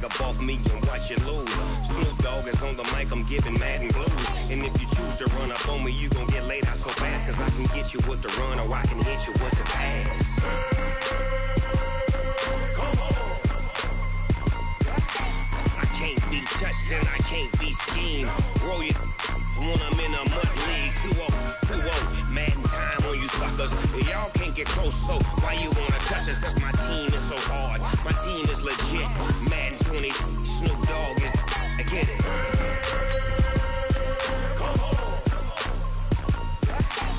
up off me and watch it lose. Snoop Dogg is on the mic, I'm giving Madden blues. And if you choose to run up on me, you gon' get laid out so fast. Cause I can get you with the run or I can hit you with the pass. I can't be touched and I can't be schemed. Roll you when I'm in a mud league. 2-0, Madden time on you suckers. Y'all can't get close, so why you wanna touch us? Cause my team is so hard. My team is legit. Madden 20, Snoop Dogg is, I get it.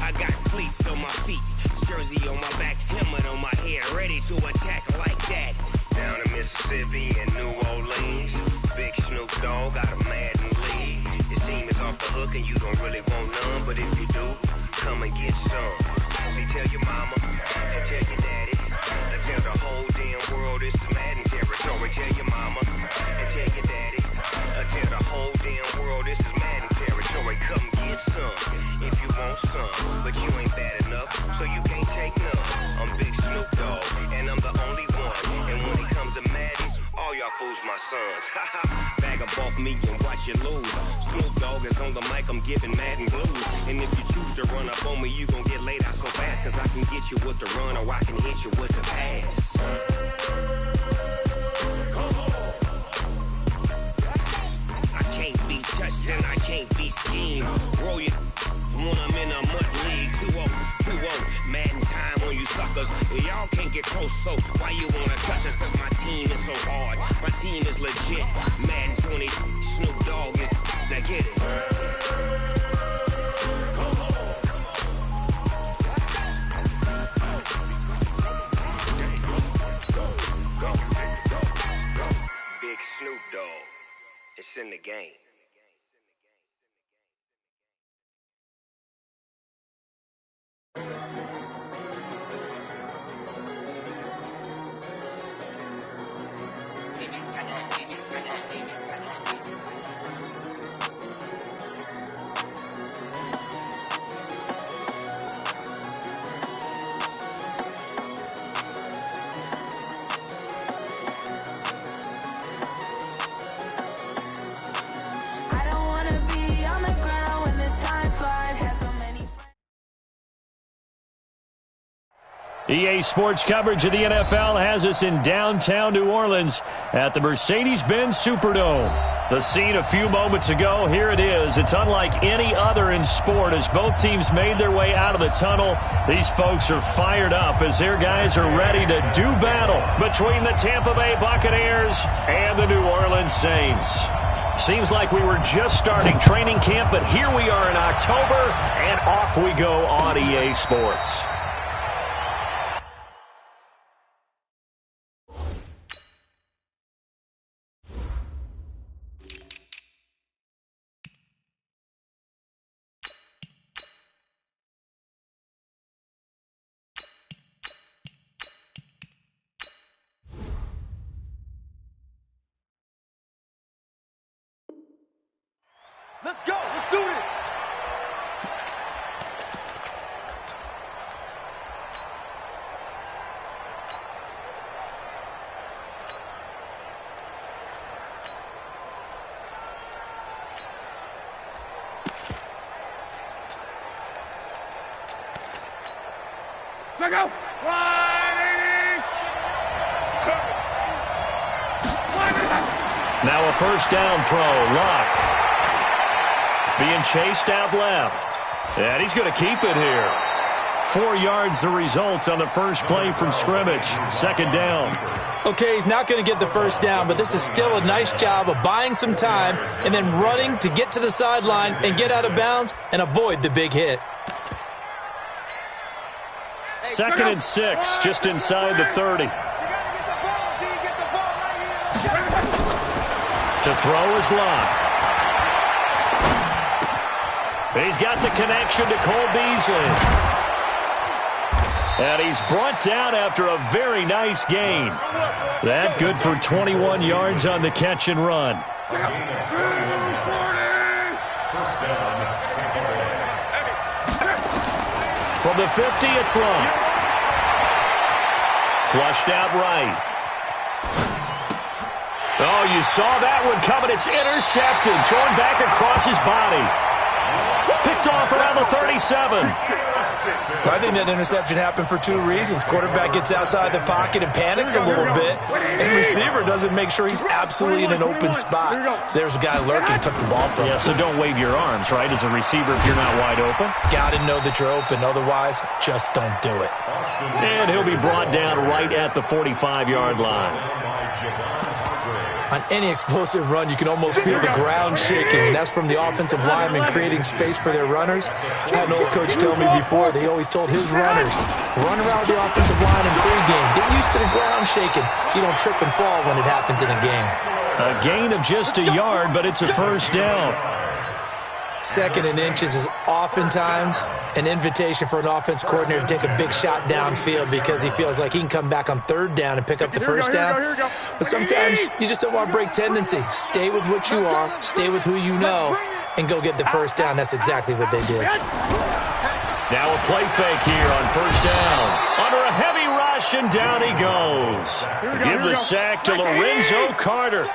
I got cleats on my feet, jersey on my back, helmet on my head, ready to attack like that. Down in Mississippi and New Orleans, big Snoop Dogg got a Madden league. Your team is off the hook and you don't really want none, but if you do, come and get some. See, tell your mama and tell your daddy, and tell the whole damn world it's Madden territory. Tell your mama and tell your daddy, and tell the whole damn world this is Madden territory. Come get some if you want some, but you ain't bad enough, so you can't take none. I'm Big Snoop Dogg, and I'm the only one. And when it comes to Madden, all y'all fools my sons. Bag up off me and watch it lose. Snoop Dogg is on the mic, I'm giving Madden blues. And if you choose to run up on me, you gon' get laid out so fast. Cause I can get you with the run or I can hit you with the pass. I can't be touched and I can't be schemed. Roll you when I'm in a mud league. 2-0, Madden time on you suckers. Y'all can't get close, so why you wanna touch us? Cause my team is so hard. My team is legit. Madden 20, Snoop Dogg is, now get it. Big Snoop Dogg, it's in the game. EA Sports coverage of the NFL has us in downtown New Orleans at the Mercedes-Benz Superdome. The scene a few moments ago, here it is. It's unlike any other in sport as both teams made their way out of the tunnel. These folks are fired up as their guys are ready to do battle between the Tampa Bay Buccaneers and the New Orleans Saints. Seems like we were just starting training camp, but here we are in October, and off we go on EA Sports. Let's go. Let's do this. Check out. Now a first down throw. Luck being chased out left. And he's going to keep it here. 4 yards the result on the first play from scrimmage. Second down. Okay, he's not going to get the first down, but this is still a nice job of buying some time and then running to get to the sideline and get out of bounds and avoid the big hit. Second and 6, just inside the 30. To throw is Luck. He's got the connection to Cole Beasley. And he's brought down after a very nice gain. That good for 21 yards on the catch and run. From the 50, it's Luck. Flushed out right. Oh, you you saw that one coming. It's intercepted. Thrown back across his body. Picked off around the 37. I think that interception happened for two reasons. Quarterback gets outside the pocket and panics a little bit, and receiver doesn't make sure he's absolutely in an open spot. So there's a guy lurking, took the ball from him. Yeah, so don't wave your arms, right, as a receiver if you're not wide open. Got to know that you're open. Otherwise, just don't do it. And he'll be brought down right at the 45-yard line. On any explosive run, you can almost feel the ground shaking, and that's from the offensive linemen creating space for their runners. I had an old coach tell me before, they always told his runners, run around the offensive line in pregame. Get used to the ground shaking so you don't trip and fall when it happens in a game. A gain of just a yard, but it's a first down. Second and inches is oftentimes an invitation for an offense coordinator to take a big shot downfield because he feels like he can come back on third down and pick up the first down. But sometimes you just don't want to break tendency. Stay with what you are, stay with who you know, and go get the first down. That's exactly what they did. Now a play fake here on first down. Under a heavy rush, and down he goes. Give the sack to Lorenzo Carter.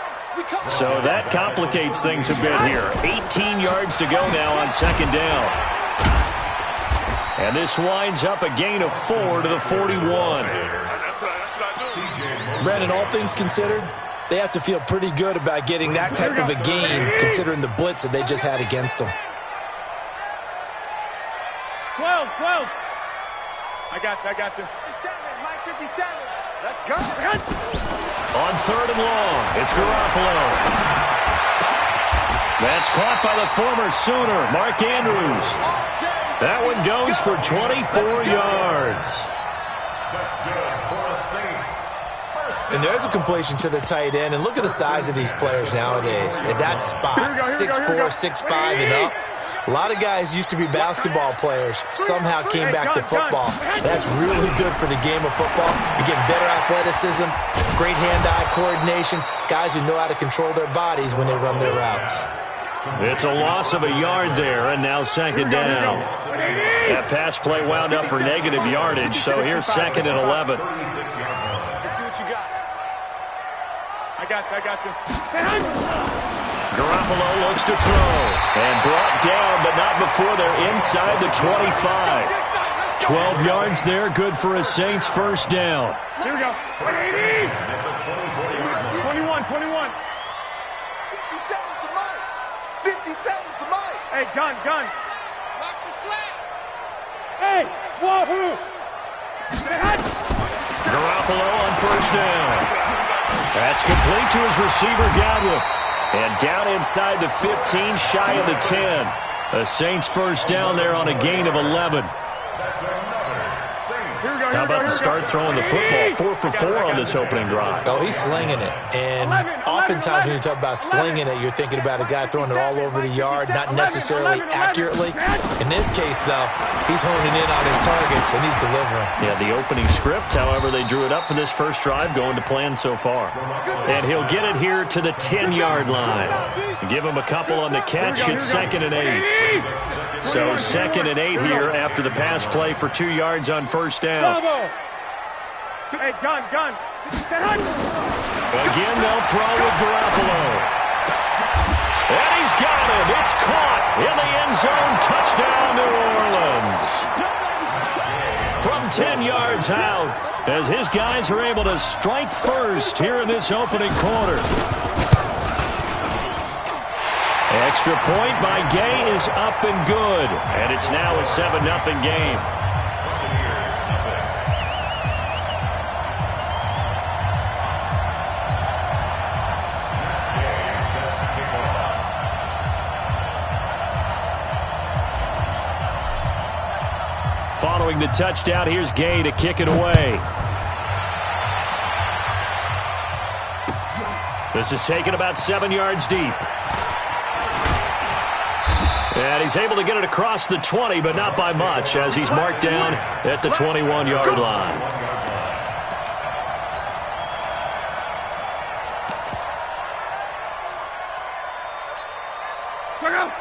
So that complicates things a bit here. 18 yards to go now on second down. And this winds up a gain of 4 to the 41. Brandon, all things considered, they have to feel pretty good about getting that type of a gain considering the blitz that they just had against them. 12. I got you. 57, Mike 57. Let's go. On third and long, it's Garoppolo. That's caught by the former Sooner, Mark Andrews. That one goes for 24 yards. And there's a completion to the tight end. And look at the size of these players nowadays. At that spot, 6'4", 6'5", and up. A lot of guys used to be basketball players, somehow came back to football. That's really good for the game of football. You get better athleticism, great hand-eye coordination, guys who know how to control their bodies when they run their routes. It's a loss of a yard there, and now second down. That pass play wound up for negative yardage, so here's second and 11. Let's see what you got. I got you. Garoppolo looks to throw, and brought down, but not before they're inside the 25. 12 yards there, good for a Saints first down. Here we go. 180. 21. 57 to Mike. 57 to Mike. Hey, gun. Watch the slap. Hey, wahoo. Garoppolo on first down. That's complete to his receiver, Godwin. And down inside the 15, shy of the 10. The Saints first down there on a gain of 11. How about the start throwing the football? 4 for 4 on this opening drive. Oh, he's slinging it. And oftentimes when you talk about slinging it, you're thinking about a guy throwing it all over the yard, not necessarily accurately. In this case, though, he's honing in on his targets, and he's delivering. Yeah, the opening script, however, they drew it up for this first drive, going to plan so far. And he'll get it here to the 10-yard line. Give him a couple on the catch. It's second and 8. So second and 8 here after the pass play for 2 yards on first down. Hey, gun. Again, they'll throw with Garoppolo. And he's got it. It's caught in the end zone. Touchdown, New Orleans. From 10 yards out, as his guys are able to strike first here in this opening quarter. Extra point by Gay is up and good. And it's now a 7-0 game. Following the touchdown, here's Gay to kick it away. This is taken about 7 yards deep. And he's able to get it across the 20, but not by much, as he's marked down at the 21-yard line.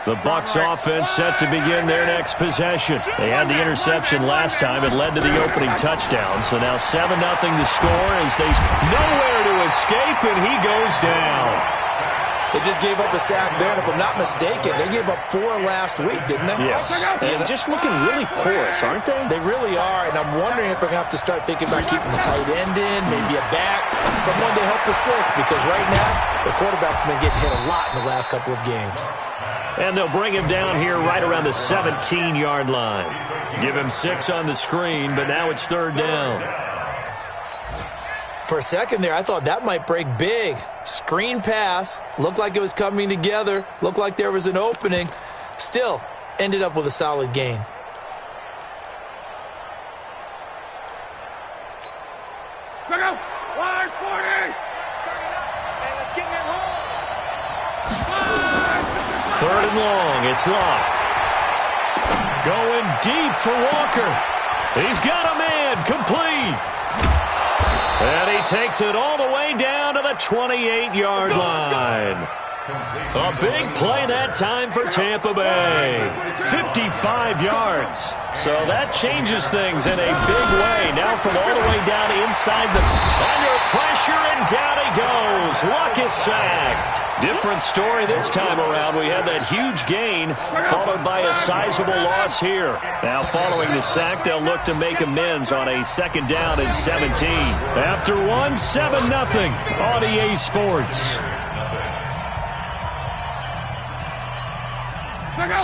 The Bucs offense set to begin their next possession. They had the interception last time. It led to the opening touchdown. So now 7-0 to score as they nowhere to escape, and he goes down. They just gave up a sack there, and if I'm not mistaken, they gave up 4 last week, didn't they? Yes. And just looking really porous, aren't they? They really are, and I'm wondering if we're going to have to start thinking about keeping the tight end in, maybe a back, someone to help assist, because right now, the quarterback's been getting hit a lot in the last couple of games. And they'll bring him down here right around the 17-yard line. Give him 6 on the screen, but now it's 3rd down. For a second there, I thought that might break big. Screen pass. Looked like it was coming together. Looked like there was an opening. Still, ended up with a solid gain. Check out. Wide 40. Let's get that home. 3rd and long. It's locked. Going deep for Walker. He's got a man. Complete. And he takes it all the way down to the 28-yard line. A big play that time for Tampa Bay. 55 yards. So that changes things in a big way. Now from all the way down inside the... Under pressure, and down he goes. Luck is sacked. Different story this time around. We had that huge gain, followed by a sizable loss here. Now following the sack, they'll look to make amends on a 2nd down and 17. After one, 7-0 on EA Sports.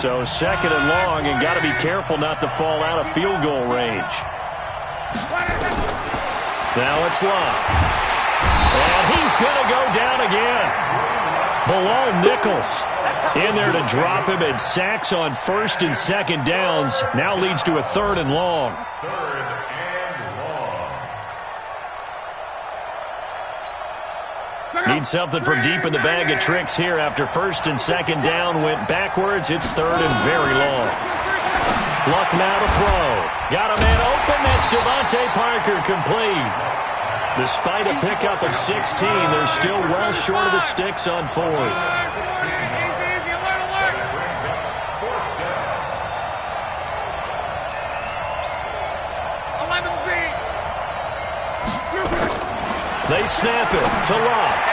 So 2nd and long, and got to be careful not to fall out of field goal range. Now it's locked. And he's going to go down again. Below Nichols in there to drop him, and sacks on 1st and 2nd downs. Now leads to a 3rd and long. Need something from deep in the bag of tricks here after 1st and 2nd down went backwards. It's 3rd and very long. Luck now to throw. Got a man open. That's Devontae Parker, complete. Despite a pickup of 16, they're still well short of the sticks on 4th. They snap it to Locke.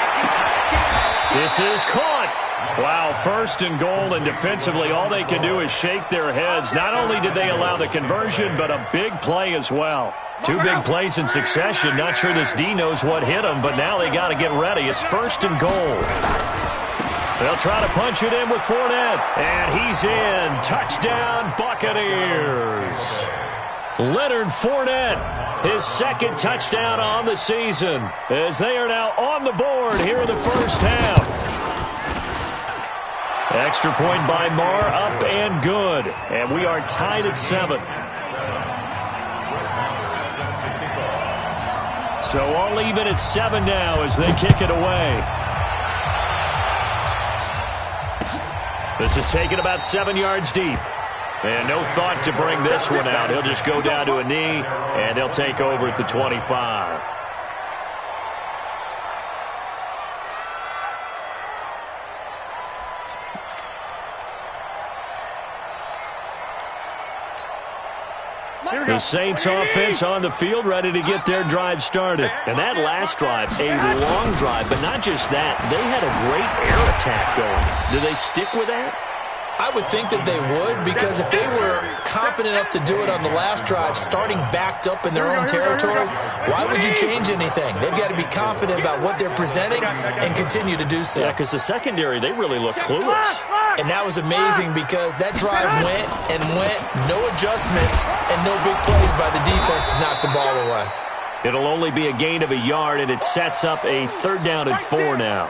This is caught. Wow, 1st and goal, and defensively all they can do is shake their heads. Not only did they allow the conversion, but a big play as well. 2 big plays in succession. Not sure this D knows what hit him, but now they got to get ready. It's 1st and goal. They'll try to punch it in with Fournette, and he's in. Touchdown, Buccaneers. Leonard Fournette, his 2nd touchdown on the season, as they are now on the board here in the 1st half. Extra point by Marr, up and good. And we are tied at 7. So all even at 7 now as they kick it away. This is taken about 7 yards deep. And no thought to bring this one out. He'll just go down to a knee, and they'll take over at the 25. The Saints offense on the field, ready to get their drive started. And that last drive, a long drive, but not just that. They had a great air attack going. Do they stick with that? I would think that they would, because if they were confident enough to do it on the last drive, starting backed up in their own territory, why would you change anything? They've got to be confident about what they're presenting and continue to do so. Yeah, because the secondary, they really look clueless. And that was amazing because that drive went and went, no adjustments, and no big plays by the defense to knock the ball away. It'll only be a gain of a yard, and it sets up a 3rd down and 4 now.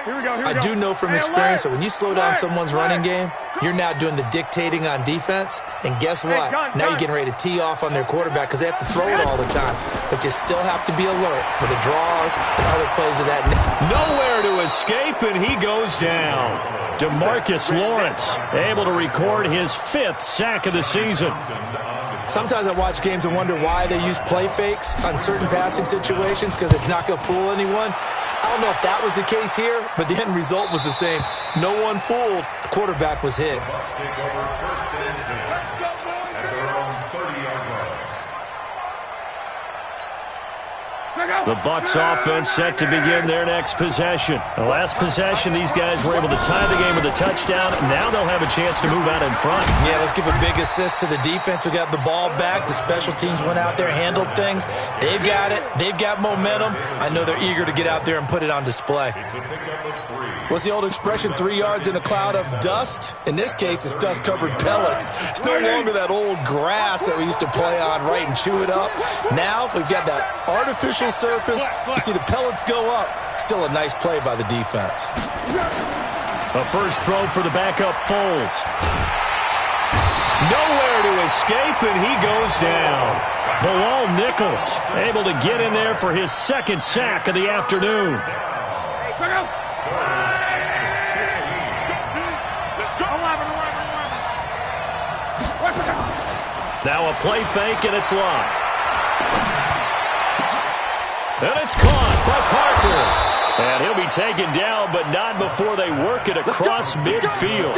I do know from experience that when you slow down someone's running game, you're now doing the dictating on defense. And guess what? Now you're getting ready to tee off on their quarterback because they have to throw it all the time. But you still have to be alert for the draws and other plays of that. Nowhere to escape, and he goes down. DeMarcus Lawrence able to record his 5th sack of the season. Sometimes I watch games and wonder why they use play fakes on certain passing situations because it's not going to fool anyone. I don't know if that was the case here, but the end result was the same. No one fooled. The quarterback was hit. The Bucs offense set to begin their next possession. The last possession, these guys were able to tie the game with a touchdown. Now they'll have a chance to move out in front. Yeah, let's give a big assist to the defense who got the ball back. The special teams went out there, handled things. They've got it. They've got momentum. I know they're eager to get out there and put it on display. What's the old expression, 3 yards in a cloud of dust? In this case, it's dust-covered pellets. It's no longer that old grass that we used to play on, right, and chew it up. Now we've got that artificial surface. You see the pellets go up. Still a nice play by the defense. A first throw for the backup Foles. Nowhere to escape, and he goes down. Bilal Nichols able to get in there for his second sack of the afternoon. Now a play fake, and it's live. And it's caught by Parker. And he'll be taken down, but not before they work it across midfield.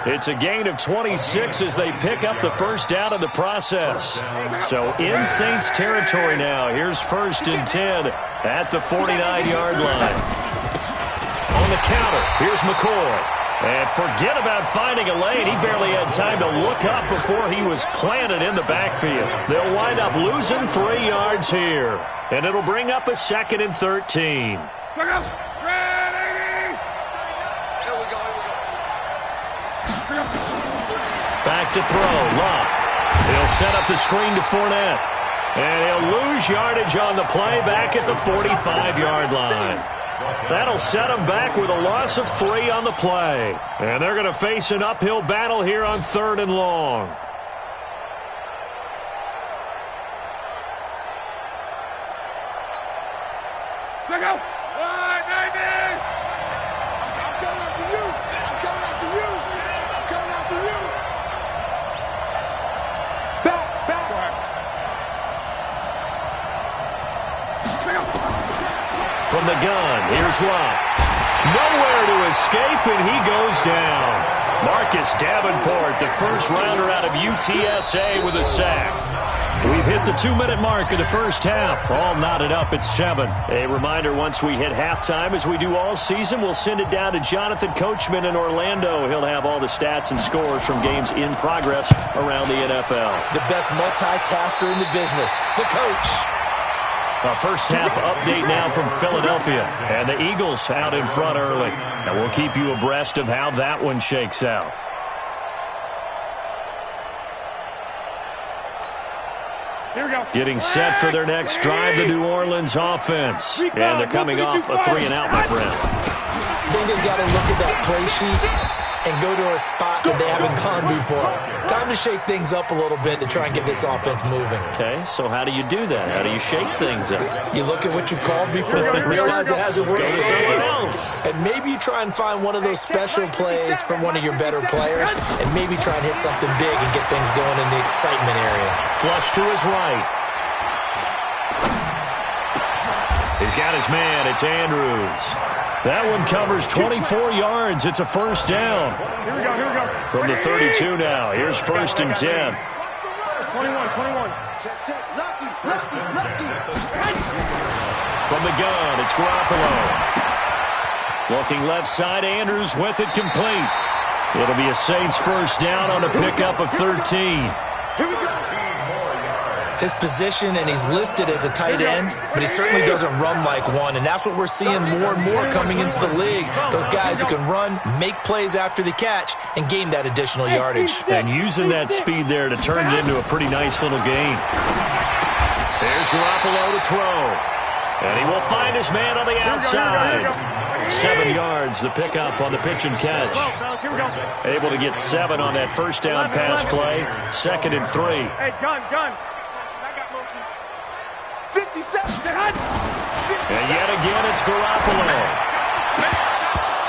It's a gain of 26 as they pick up the first down in the process. So in Saints territory now. Here's 1st and 10 at the 49-yard line. On the counter, here's McCoy. And forget about finding a lane. He barely had time to look up before he was planted in the backfield. They'll wind up losing 3 yards here. And it'll bring up a 2nd and 13. Back to throw. Locke. He'll set up the screen to Fournette. And he'll lose yardage on the play back at the 45-yard line. That'll set them back with a loss of 3 on the play. And they're going to face an uphill battle here on 3rd and long. Check out. I'm coming after you. I'm coming after you. I'm coming after you. Back. From the gun, here's Locke. Nowhere to escape, and he goes down. Marcus Davenport, the first rounder out of UTSA with a sack. We've hit the 2-minute mark of the first half. All knotted up at 7. A reminder, once we hit halftime, as we do all season, we'll send it down to Jonathan Coachman in Orlando. He'll have all the stats and scores from games in progress around the NFL. The best multitasker in the business, the coach. A first half update now from Philadelphia. And the Eagles out in front early. And we'll keep you abreast of how that one shakes out. Here we go. Getting set for their next drive, the New Orleans offense. And they're coming off a 3-and-out, my friend. I think they've got to look at that play sheet and go to a spot that they haven't gone before. Time to shake things up a little bit to try and get this offense moving. Okay, so how do you do that? How do you shake things up? You look at what you've called before, realize it hasn't worked Go to so something well, else. and maybe you try and find one of those special plays from one of your better players, and maybe try and hit something big and get things going in the excitement area. Flush to his right. He's got his man. It's Andrews. That one covers 24 yards. It's a first down. Here we go. From the 32 now. Here's 1st and 10. 21. Check. Lucky. From the gun, it's Garoppolo. Looking left side, Andrews with it complete. It'll be a Saints first down on a pickup of 13. Here we go. His position, and he's listed as a tight end, but he certainly doesn't run like one, and that's what we're seeing more and more coming into the league. Those guys who can run, make plays after the catch, and gain that additional yardage. And using that speed there to turn it into a pretty nice little gain. There's Garoppolo to throw. And he will find his man on the outside. 7 yards, the pickup on the pitch and catch. Able to get 7 on that first down pass play. 2nd and 3. Hey, gun. 57. And yet again, it's Garoppolo.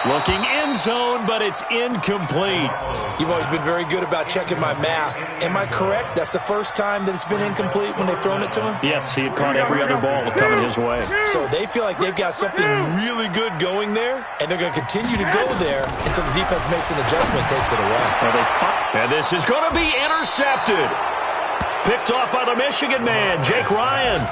Looking end zone, but it's incomplete. You've always been very good about checking my math. Am I correct? That's the first time that it's been incomplete when they've thrown it to him? Yes, he had caught every other ball coming his way. So they feel like they've got something really good going there, and they're going to continue to go there until the defense makes an adjustment and takes it away. And this is going to be intercepted. Picked off by the Michigan man, Jake Ryan.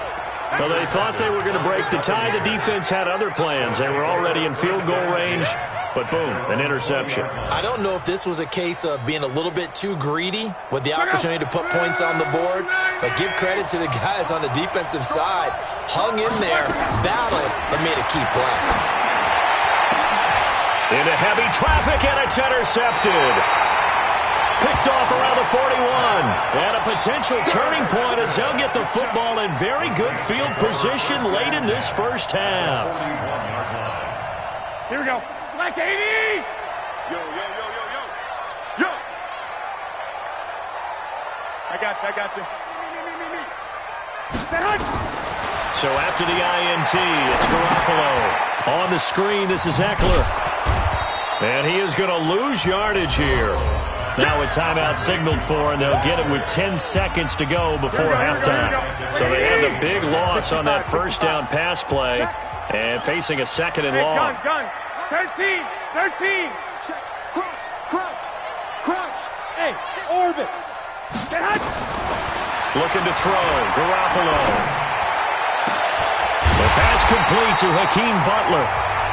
Well, they thought they were going to break the tie. The defense had other plans. They were already in field goal range, but boom, an interception. I don't know if this was a case of being a little bit too greedy with the opportunity to put points on the board, but give credit to the guys on the defensive side. Hung in there, battled, and made a key play. Into heavy traffic, and it's intercepted. Picked off around the 41. And a potential turning point as they'll get the football in very good field position late in this first half. Here we go. Like 80! Yo. I got you. So after the INT, it's Garoppolo. On the screen, this is Eckler. And he is going to lose yardage here. Now a timeout signaled for, and they'll get it with 10 seconds to go before halftime. So they had the big loss on that first down pass play and facing a second and long. Gun. 13. Crunch. Hey, orbit. Looking to throw. Garoppolo. The pass complete to Hakeem Butler.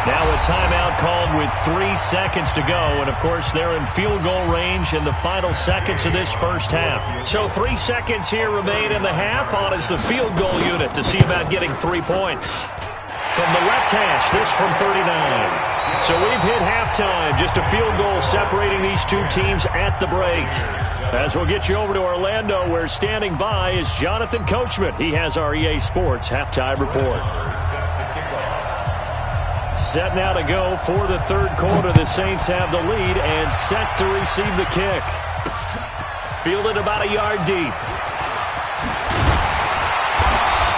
Now a timeout called with 3 seconds to go. And, of course, they're in field goal range in the final seconds of this first half. So 3 seconds here remain in the half. On is the field goal unit to see about getting 3 points. From the left hash, this from 39. So we've hit halftime. Just a field goal separating these two teams at the break. As we'll get you over to Orlando, where standing by is Jonathan Coachman. He has our EA Sports halftime report. Set now to go for the third quarter. The Saints have the lead and set to receive the kick. Fielded about a yard deep.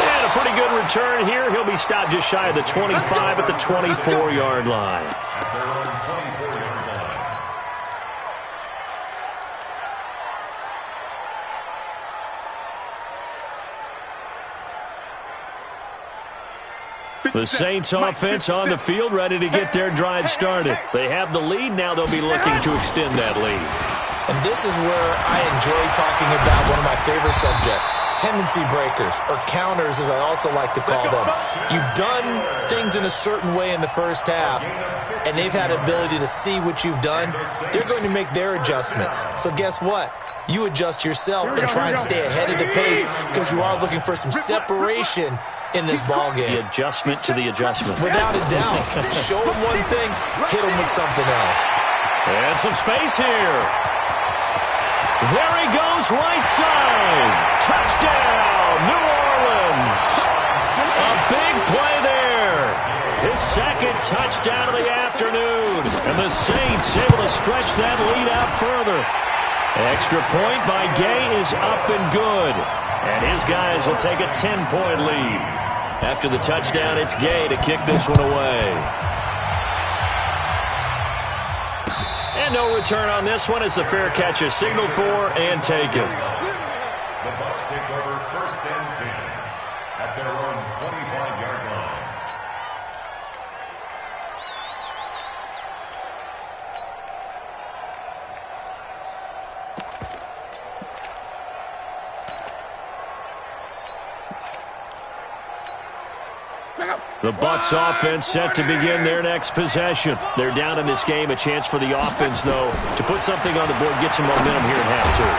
And a pretty good return here. He'll be stopped just shy of the 25 at the 24-yard line. The Saints offense on the field, ready to get their drive started. They have the lead. Now they'll be looking to extend that lead. And this is where I enjoy talking about one of my favorite subjects, tendency breakers, or counters as I also like to call them. You've done things in a certain way in the first half, and they've had ability to see what you've done. They're going to make their adjustments. So guess what? You adjust yourself and try and stay ahead of the pace because you are looking for some separation in this ballgame. The adjustment to the adjustment. Without a doubt. Show them one thing, hit them with something else. And some space here. There he goes, right side. Touchdown, New Orleans. A big play there. His second touchdown of the afternoon. And the Saints able to stretch that lead out further. Extra point by Gay is up and good. And his guys will take a 10-point lead. After the touchdown, it's Gay to kick this one away. And no return on this one as the fair catch is signaled for and taken. The Bucs take over first and 10 at their own 25-yard line. The Bucs offense set to begin their next possession. They're down in this game. A chance for the offense, though, to put something on the board, get some momentum here in half two.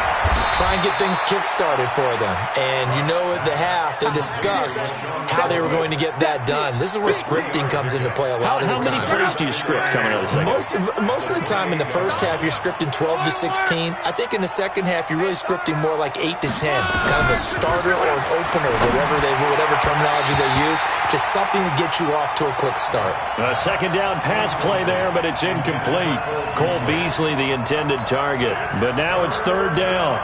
Try and get things kick-started for them. And you know at the half, they discussed how they were going to get that done. This is where scripting comes into play a lot of the time. How many plays do you script coming out of the second? Most of the time in the first half, you're scripting 12 to 16. I think in the second half, you're really scripting more like 8 to 10. Kind of a starter or an opener, whatever terminology they use. Just something to get you off to a quick start. A second down pass play there, but it's incomplete. Cole Beasley, the intended target. But now it's third down.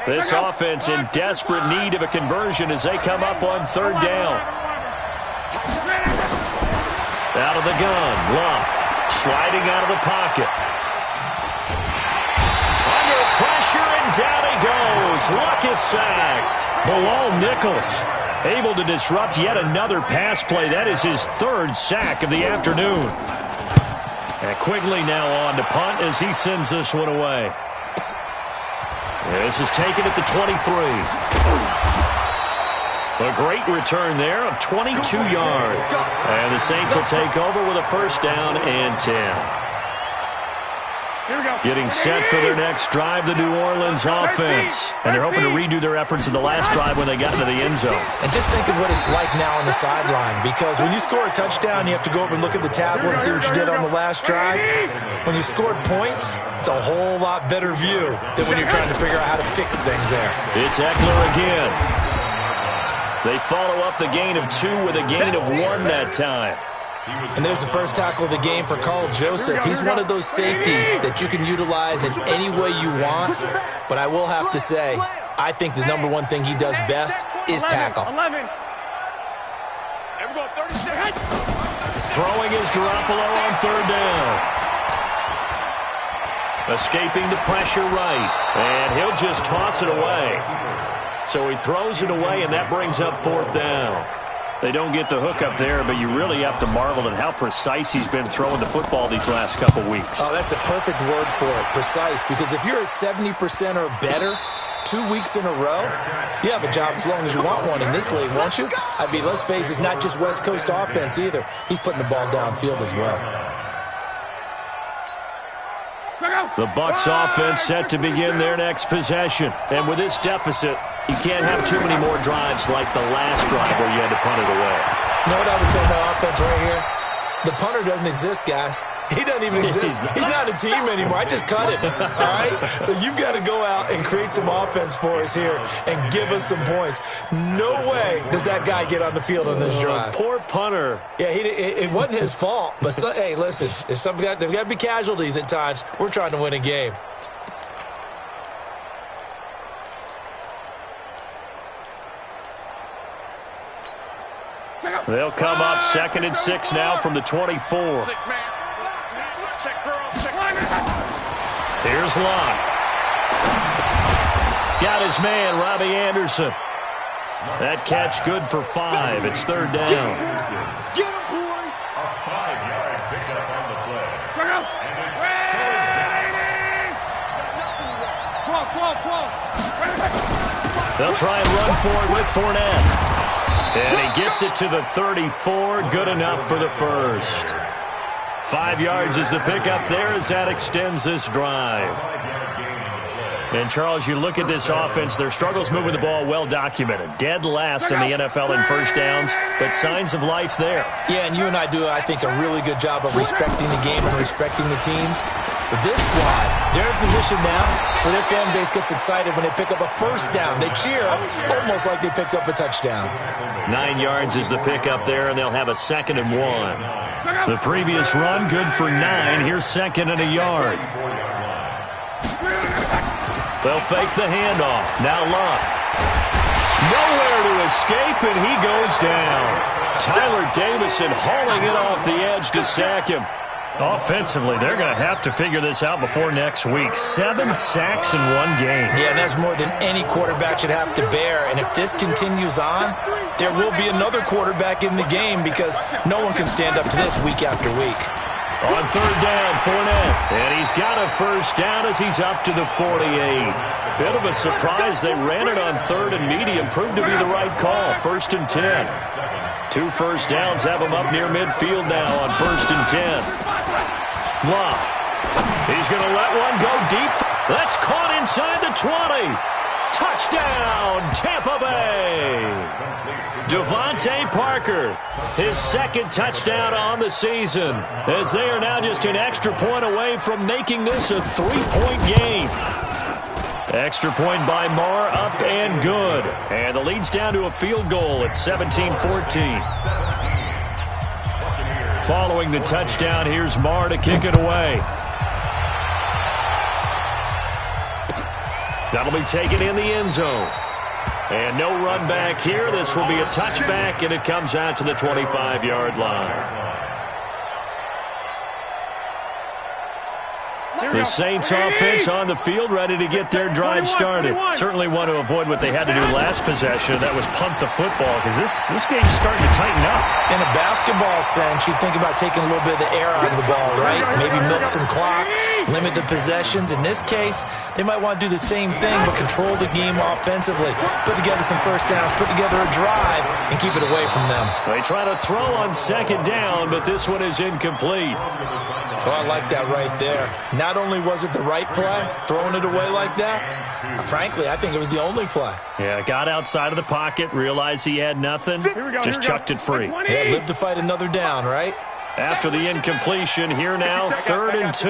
This offense in desperate need of a conversion as they come up on third down. Out of the gun, Luck. Sliding out of the pocket. Under pressure, and down he goes. Luck is sacked. Bilal Nichols able to disrupt yet another pass play. That is his third sack of the afternoon. And Quigley now on to punt as he sends this one away. This is taken at the 23. A great return there of 22 yards. And the Saints will take over with a first down and 10. Getting set for their next drive, the New Orleans offense. And they're hoping to redo their efforts in the last drive when they got into the end zone. And just think of what it's like now on the sideline, because when you score a touchdown, you have to go over and look at the tablet and see what you did on the last drive. When you scored points, it's a whole lot better view than when you're trying to figure out how to fix things there. It's Eckler again. They follow up the gain of 2 with a gain of 1 that time. And there's the first tackle of the game for Carl Joseph. He's one of those safeties that you can utilize in any way you want. But I will have to say, I think the number one thing he does best is tackle. Throwing is Garoppolo on third down. Escaping the pressure right. And he'll just toss it away. So he throws it away, and that brings up fourth down. They don't get the hook up there, but you really have to marvel at how precise he's been throwing the football these last couple weeks. Oh, that's a perfect word for it, precise, because if you're at 70% or better 2 weeks in a row, you have a job as long as you want one in this league, won't you? I mean, let's face it, it's not just West Coast offense either. He's putting the ball downfield as well. The Bucs offense set to begin their next possession. And with this deficit, you can't have too many more drives like the last drive where you had to punt it away. You know what I would tell my offense right here? The punter doesn't exist, guys. He doesn't even exist. He's not a team anymore. I just cut him, all right? So you've got to go out and create some offense for us here and give us some points. No way does that guy get on the field on this drive. Poor punter. Yeah, it wasn't his fault. But, hey, listen, there's got to be casualties at times. We're trying to win a game. They'll come up 2nd and 6 now from the 24. Here's Locke. Got his man, Robbie Anderson. That catch good for 5. It's third down. A 5-yard pickup on the play. They'll try and run for it with Fournette. And he gets it to the 34. Good enough for the first. 5 yards is the pickup there as that extends this drive. And, Charles, you look at this offense, their struggles moving the ball well documented. Dead last in the NFL in first downs, but signs of life there. Yeah, and you and I do, I think, a really good job of respecting the game and respecting the teams. But this squad, they're in position now where their fan base gets excited when they pick up a first down. They cheer almost like they picked up a touchdown. 9 yards is the pickup there, and they'll have a 2nd and 1. The previous run, good for 9. Here's 2nd and a yard. They'll fake the handoff. Now Locke. Nowhere to escape, and he goes down. Tyler Davison hauling it off the edge to sack him. Offensively, they're going to have to figure this out before next week. 7 sacks in one game. Yeah, and that's more than any quarterback should have to bear. And if this continues on, there will be another quarterback in the game because no one can stand up to this week after week. On third down, Fournette. And he's got a first down as he's up to the 48. Bit of a surprise. They ran it on 3rd and medium. Proved to be the right call. 1st and 10. 2 first downs have him up near midfield now on 1st and 10. Locke. He's going to let one go deep. That's caught inside the 20. Touchdown, Tampa Bay. Devontae Parker, his 2nd touchdown on the season, as they are now just an extra point away from making this a 3-point game. Extra point by Marr, up and good. And the lead's down to a field goal at 17-14. Following the touchdown, here's Marr to kick it away. That'll be taken in the end zone. And no run back here. This will be a touchback, and it comes out to the 25-yard line. The Saints offense on the field, ready to get their drive started. Certainly want to avoid what they had to do last possession. That was punt the football, because this game's starting to tighten up. In a basketball sense, you think about taking a little bit of the air out of the ball, right? Maybe milk some clock, limit the possessions. In this case, they might want to do the same thing, but control the game offensively. Put together some first downs, put together a drive, and keep it away from them. They try to throw on second down, but this one is incomplete. Oh, I like that right there. Not only was it the right play, throwing it away like that, frankly, I think it was the only play. Yeah, got outside of the pocket, realized he had nothing, just chucked it free. Yeah, live to fight another down, right? After the incompletion, here now, 3rd and 2.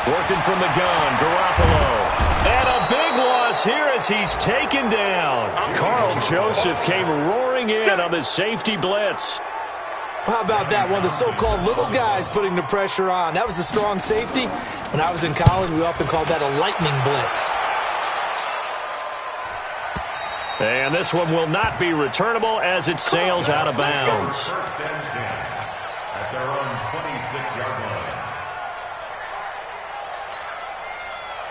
Working from the gun, Garoppolo. And a big loss here as he's taken down. Carl Joseph came roaring in on the safety blitz. How about that? One of the so-called little guys putting the pressure on. That was the strong safety. When I was in college, we often called that a lightning blitz. And this one will not be returnable as it sails out of bounds. 1st and 10 at their own 26-yard line.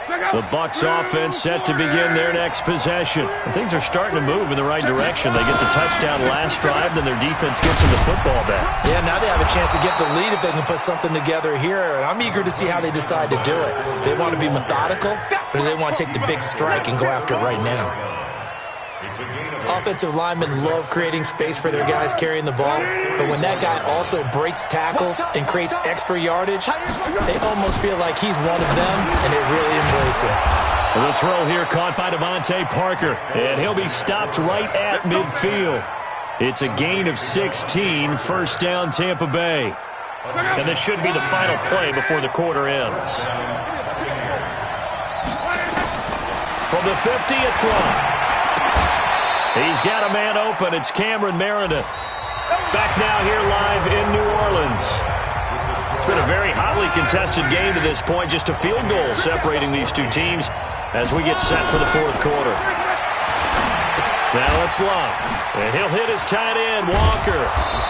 The Bucs offense set to begin their next possession. And things are starting to move in the right direction. They get the touchdown last drive, then their defense gets them the football back. Yeah, now they have a chance to get the lead if they can put something together here. And I'm eager to see how they decide to do it. Do they want to be methodical, or do they want to take the big strike and go after it right now? Offensive linemen love creating space for their guys carrying the ball, but when that guy also breaks tackles and creates extra yardage, they almost feel like he's one of them, and they really embrace it. The throw here caught by Devontae Parker, and he'll be stopped right at midfield. It's a gain of 16, 1st down Tampa Bay. And this should be the final play before the quarter ends. From the 50, it's long. He's got a man open. It's Cameron Meredith. Back now here live in New Orleans. It's been a very hotly contested game to this point. Just a field goal separating these two teams as we get set for the 4th quarter. Now it's Love. And he'll hit his tight end, Walker.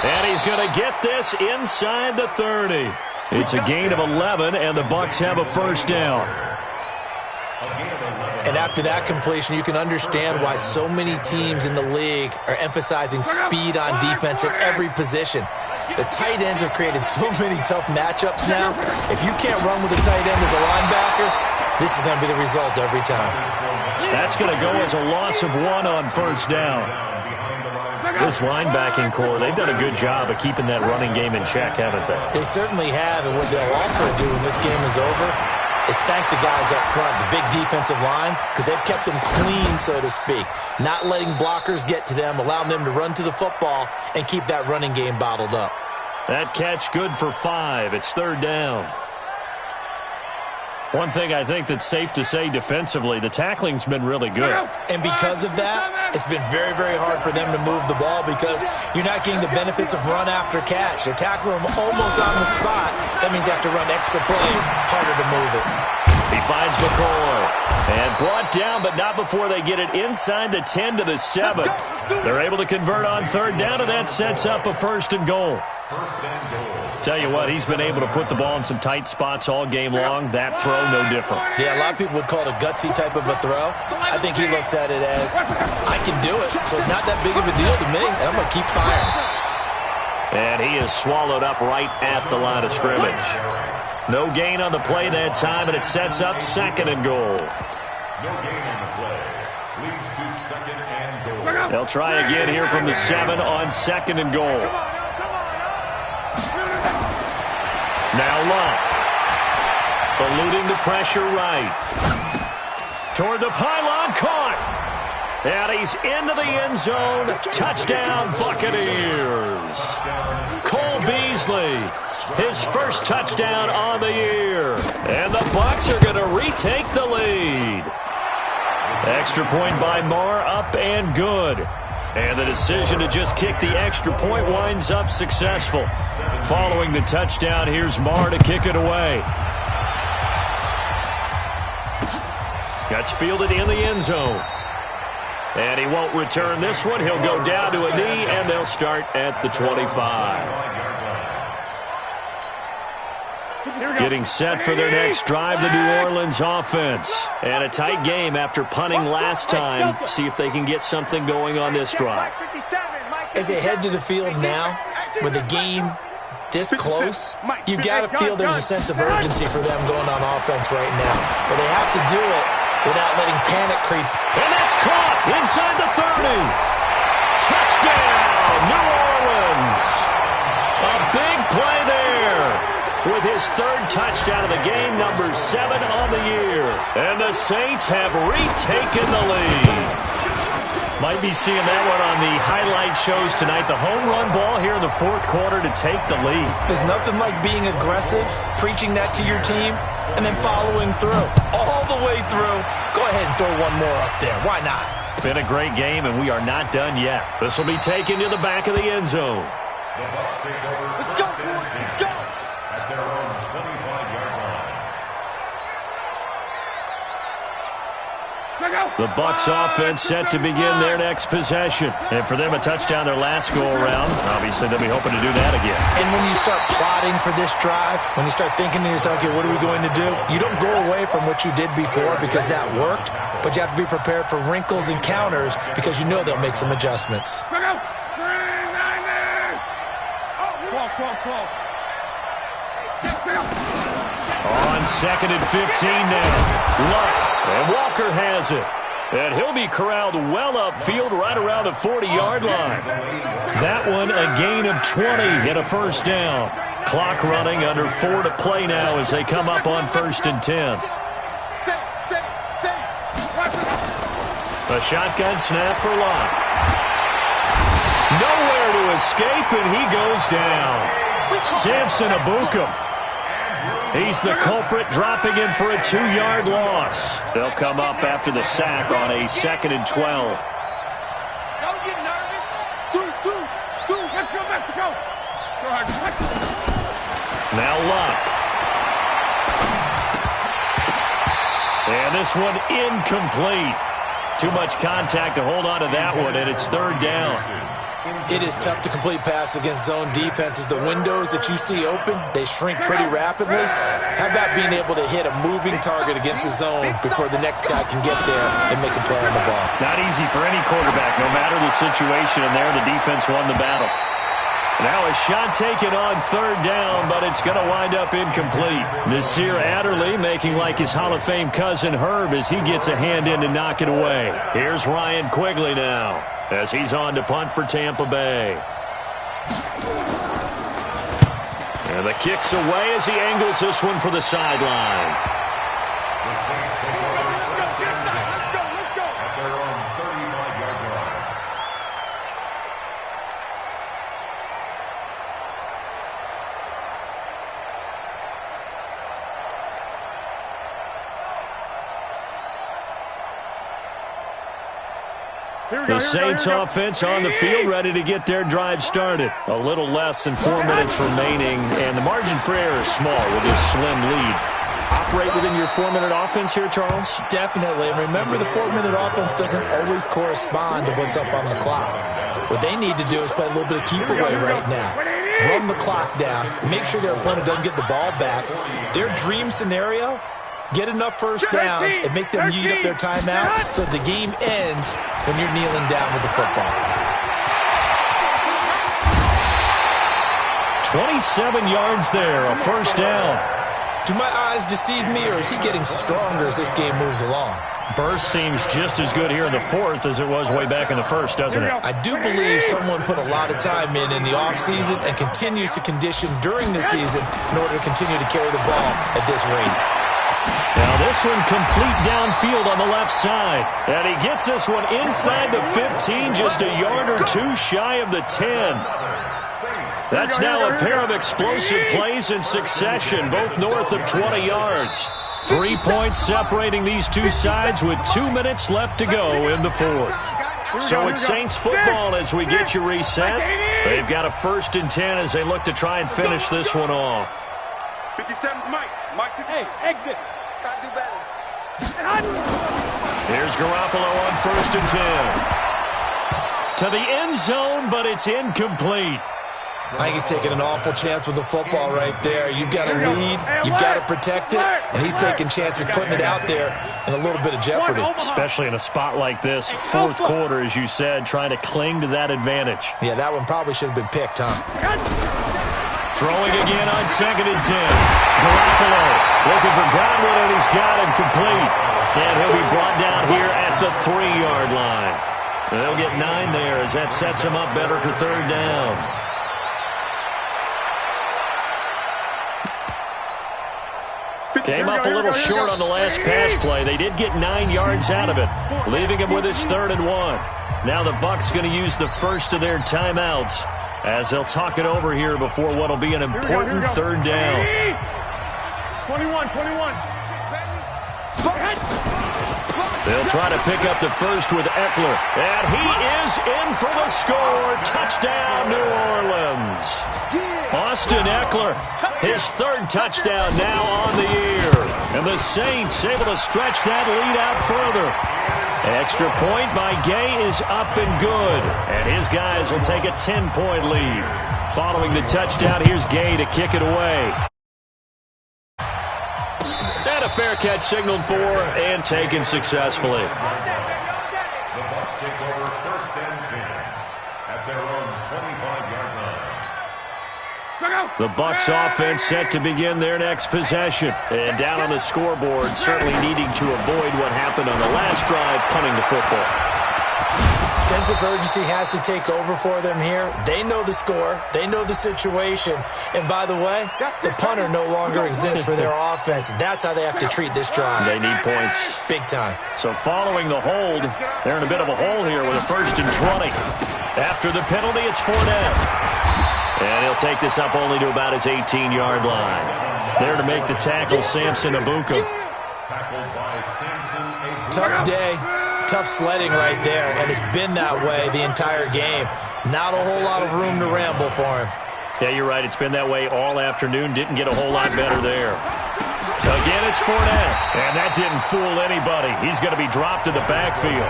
And he's going to get this inside the 30. It's a gain of 11, and the Bucs have a 1st down. And after that completion, you can understand why so many teams in the league are emphasizing speed on defense at every position. The tight ends have created so many tough matchups now. If you can't run with a tight end as a linebacker, this is going to be the result every time. That's going to go as a loss of 1 on 1st down. This linebacking core, they've done a good job of keeping that running game in check, haven't they? They certainly have, and what they'll also do when this game is over is thank the guys up front, the big defensive line, because they've kept them clean, so to speak. Not letting blockers get to them, allowing them to run to the football and keep that running game bottled up. That catch good for 5. It's 3rd down. One thing I think that's safe to say defensively, the tackling's been really good. And because of that, it's been very, very hard for them to move the ball because you're not getting the benefits of run after catch. They're tackling them almost on the spot. That means they have to run extra plays, harder to move it. He finds McCoy. And brought down, but not before they get it inside the 10 to the 7. They're able to convert on 3rd down, and that sets up a 1st and goal. Tell you what, he's been able to put the ball in some tight spots all game long. That throw, no different. Yeah, a lot of people would call it a gutsy type of a throw. I think he looks at it as, I can do it, so it's not that big of a deal to me, and I'm going to keep firing. And he is swallowed up right at the line of scrimmage. No gain on the play that time, and it sets up 2nd and goal. No gain on the play. Leads to 2nd and goal. They'll try again here from the 7 on 2nd and goal. Now Love. Eluding the pressure right. Toward the pylon, caught. And he's into the end zone. Touchdown, Buccaneers. Cole Beasley, his 1st touchdown on the year. And the Bucs are going to retake the lead. Extra point by Marr, up and good. And the decision to just kick the extra point winds up successful. Following the touchdown, here's Marr to kick it away. Gets fielded in the end zone. And he won't return this one. He'll go down to a knee, and they'll start at the 25. Getting set for their next drive, the New Orleans offense. And a tight game after punting last time. See if they can get something going on this drive. As they head to the field now, with the game this close, you've got to feel there's a sense of urgency for them going on offense right now. But they have to do it without letting panic creep. And that's caught inside the 30. Touchdown, New Orleans. A big play there with his third touchdown of the game, number 7 on the year. And the Saints have retaken the lead. Might be seeing that one on the highlight shows tonight. The home run ball here in the fourth quarter to take the lead. There's nothing like being aggressive, preaching that to your team, and then following through. All the way through. Go ahead and throw one more up there. Why not? Been a great game, and we are not done yet. This will be taken to the back of the end zone. The Bucs take over. Let's go, boys. Let's go. At their own 25-yard line. The Bucs offense set to begin their next possession. And for them, a touchdown their last go-around. Obviously, they'll be hoping to do that again. And when you start plotting for this drive, when you start thinking to yourself, okay, what are we going to do? You don't go away from what you did before because that worked, but you have to be prepared for wrinkles and counters because you know they'll make some adjustments. On 2nd and 15 now. Luck. And Walker has it. And he'll be corralled well upfield right around the 40-yard line. That one a gain of 20 and a first down. Clock running under 4 to play now as they come up on 1st and 10. A shotgun snap for Luck. Nowhere to escape, and he goes down. Samson Abukum. He's the culprit, dropping him for a 2-yard loss. They'll come up after the sack on a 2nd and 12. Don't get nervous. Let's go, Mexico. Now Luck. And this one incomplete. Too much contact to hold on to that one, and it's 3rd down. It is tough to complete passes against zone defenses. The windows that you see open, they shrink pretty rapidly. How about being able to hit a moving target against a zone before the next guy can get there and make a play on the ball? Not easy for any quarterback, no matter the situation, and there the defense won the battle. Now a shot taken on 3rd down, but it's going to wind up incomplete. Nasir Adderley making like his Hall of Fame cousin Herb as he gets a hand in to knock it away. Here's Ryan Quigley now as he's on to punt for Tampa Bay. And the kick's away as he angles this one for the sideline. The Saints take over first and 10 at their own 35-yard line. The Saints offense on the field, ready to get their drive started. A little less than 4 minutes remaining, and the margin for error is small with this slim lead. Operate within your 4-minute offense here, Charles? Definitely. And remember, the 4-minute offense doesn't always correspond to what's up on the clock. What they need to do is play a little bit of keep away right now. Run the clock down. Make sure their opponent doesn't get the ball back. Their dream scenario, get enough first downs and make them eat up their timeouts so the game ends when you're kneeling down with the football. 27 yards there, a first down. Do my eyes deceive me, or is he getting stronger as this game moves along? Burst seems just as good here in the fourth as it was way back in the first, doesn't it? I do believe someone put a lot of time in the offseason and continues to condition during the season in order to continue to carry the ball at this rate. Now this one complete downfield on the left side. And he gets this one inside the 15, just a yard or two shy of the 10. That's now a pair of explosive plays in succession, both north of 20 yards. 3 points separating these two sides with 2 minutes left to go in the fourth. So it's Saints football as we get you reset. They've got a 1st and 10 as they look to try and finish this one off. 57's Mike. Mike, hey, exit. Gotta do better. Here's Garoppolo on 1st and 10. To the end zone, but it's incomplete. I think he's taking an awful chance with the football right there. You've got to lead, you've got to protect it, and he's taking chances putting it out there in a little bit of jeopardy. Especially in a spot like this, fourth quarter, as you said, trying to cling to that advantage. Yeah, that one probably should have been picked, huh? Throwing again on 2nd and 10. Garoppolo looking for Godwin, and he's got him complete. And he'll be brought down here at the 3-yard line. They'll get 9 there as that sets him up better for 3rd down. Came up a little short on the last pass play. They did get 9 yards out of it, leaving him with his 3rd and 1. Now the Bucs going to use the first of their timeouts as they'll talk it over here before what will be an important 3rd down. 21. They'll try to pick up the first with Eckler. And he is in for the score. Touchdown, New Orleans. Austin Eckler, his 3rd touchdown now on the year. And the Saints able to stretch that lead out further. Extra point by Gay is up and good. And his guys will take a 10-point lead. Following the touchdown, here's Gay to kick it away. And a fair catch signaled for and taken successfully. The Bucs take over 1st and 10 at their own 25-yard line. The Bucs offense set to begin their next possession. And down on the scoreboard, certainly needing to avoid what happened on the last drive, punting the football. Sense of urgency has to take over for them here. They know the score. They know the situation. And by the way, the punter no longer exists for their offense. That's how they have to treat this drive. They need points. Big time. So following the hold, they're in a bit of a hole here with a 1st and 20. After the penalty, it's Fournette. And he'll take this up only to about his 18-yard line. There to make the tackle, Samson Abuka. Tackled by Samson Abuka. Tough day. Tough sledding right there, and it's been that way the entire game. Not a whole lot of room to ramble for him. Yeah, you're right. It's been that way all afternoon. Didn't get a whole lot better there. Again, it's Fournette, and that didn't fool anybody. He's going to be dropped to the backfield.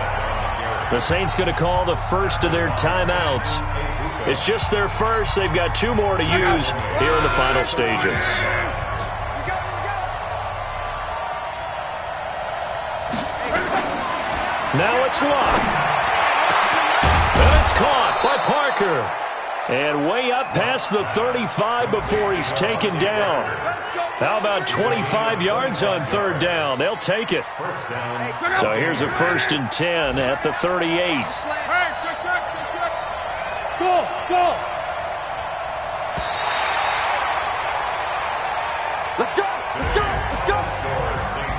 The Saints going to call the first of their timeouts. It's just their first. They've got 2 more to use here in the final stages. Now it's Luck. And it's caught by Parker. And way up past the 35 before he's taken down. How about 25 yards on 3rd down? They'll take it. So here's a 1st and 10 at the 38. Go. Let's go.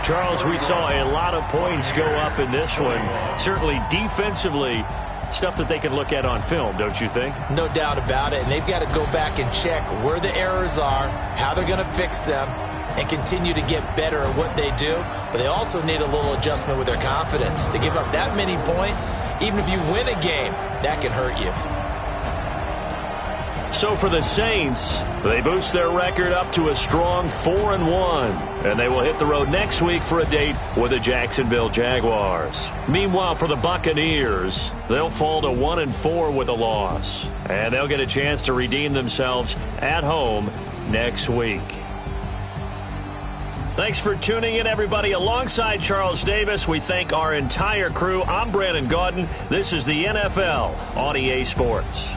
Charles, we saw a lot of points go up in this one. Certainly defensively, stuff that they can look at on film, don't you think? No doubt about it. And they've got to go back and check where the errors are, how they're going to fix them, and continue to get better at what they do. But they also need a little adjustment with their confidence. To give up that many points, even if you win a game, that can hurt you. So for the Saints, they boost their record up to a strong 4-1. And they will hit the road next week for a date with the Jacksonville Jaguars. Meanwhile, for the Buccaneers, they'll fall to 1-4 with a loss. And they'll get a chance to redeem themselves at home next week. Thanks for tuning in, everybody. Alongside Charles Davis, we thank our entire crew. I'm Brandon Gaudin. This is the NFL on EA Sports.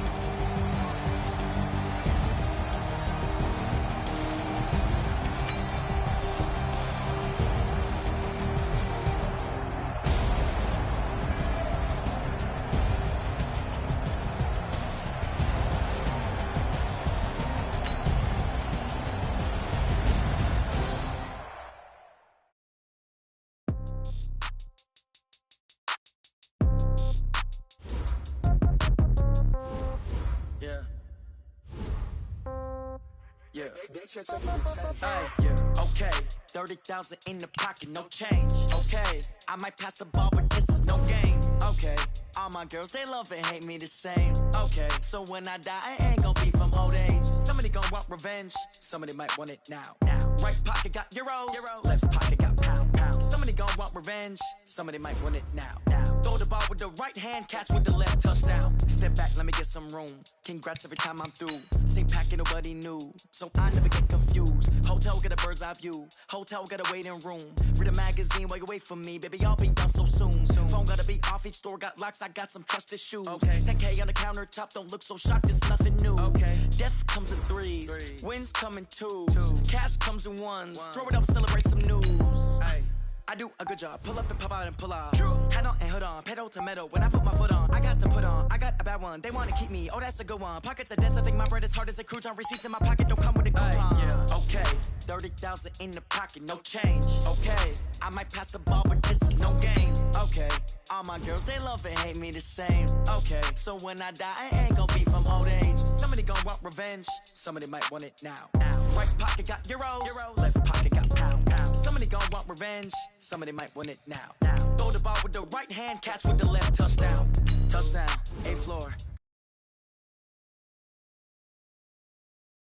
Okay, 30,000 in the pocket, no change. Okay, I might pass the ball, but this is no game. Okay, all my girls, they love and hate me the same. Okay, so when I die, I ain't gonna be from old age. Somebody gon' want revenge, somebody might want it now. Right pocket got euros, left pocket got pound. Somebody gon' want revenge. Somebody might want it now. Throw the ball with the right hand, catch with the left, touchdown. Step back, let me get some room. Congrats every time I'm through. Same packet, nobody knew, so I never get confused. Hotel, get a bird's eye view. Hotel, got a waiting room. Read a magazine while you wait for me, baby, I'll be done so soon. Phone gotta be off, each store got locks, I got some trusted shoes. 10K on the countertop, don't look so shocked, it's nothing new. Death comes in threes, wins come in twos. Cash comes in ones, throw it up, celebrate some news. I do a good job, pull up and pop out and pull out. Head on and hood on, pedal to metal. When I put my foot on, I got to put on. I got a bad one, they wanna keep me, oh that's a good one. Pockets are dense, I think my bread is hard as a crouton. Receipts in my pocket don't come with a coupon. Okay, 30,000 in the pocket, no change. Okay, I might pass the ball, but this is no game. Okay, all my girls, they love and hate me the same. Okay, so when I die, I ain't gon' be from old age. Somebody gon' want revenge, somebody might want it now. Right pocket got euros, left pocket got pounds. Somebody gon' want revenge, somebody might want it now. Throw the ball with the right hand, catch with the left, touchdown. Touchdown, A floor,